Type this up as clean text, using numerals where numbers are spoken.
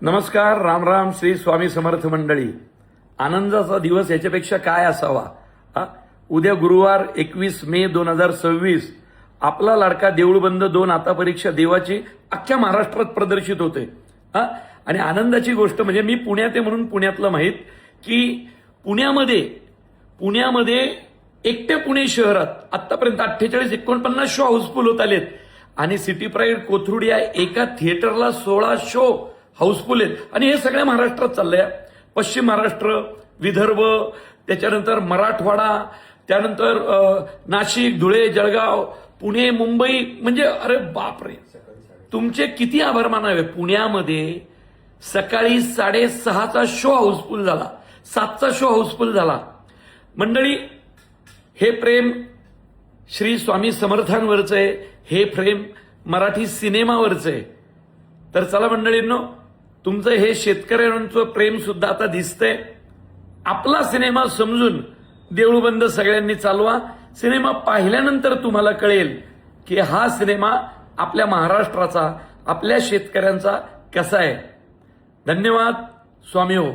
नमस्कार, राम राम, श्री स्वामी समर्थ मंडळी. आनंदाचा दिवस याच्यापेक्षा काय असावा. उद्या गुरुवार 21 मे 2026 आपला लाडका देऊळबंद 2 आता परीक्षा देवाची अख्ख्या महाराष्ट्रात प्रदर्शित होते. आणि आनंदाची गोष्ट म्हणजे मी पुण्यात आहे म्हणून पुण्यातलं माहीत की पुण्यामध्ये एकट्या पुणे शहरात आतापर्यंत 48-49 शो हाऊसफुल होत आलेत आणि सिटी प्राईड कोथरूड या एका थिएटरला 16 शो हाऊसफुल आहेत. आणि हे सगळ्या महाराष्ट्रात चाललंय. पश्चिम महाराष्ट्र, विदर्भ, त्याच्यानंतर मराठवाडा, त्यानंतर नाशिक, धुळे, जळगाव, पुणे, मुंबई. म्हणजे अरे बापरे, तुमचे किती आभार मानावे. पुण्यामध्ये सकाळी 6:30चा शो हाऊसफुल झाला, 7चा शो हाऊसफुल झाला. मंडळी, हे प्रेम श्री स्वामी समर्थांवरचं आहे, हे प्रेम मराठी सिनेमावरचं आहे. तर चला मंडळींनो, तुमचं हे शेतकऱ्यांचं प्रेम सुद्धा आता दिसतंय. आपला सिनेमा समजून देऊळबंद सगळ्यांनी चालवा. सिनेमा पाहिल्यानंतर तुम्हाला कळेल की हा सिनेमा आपल्या महाराष्ट्राचा, आपल्या शेतकऱ्यांचा कसा आहे. धन्यवाद. स्वामी हो.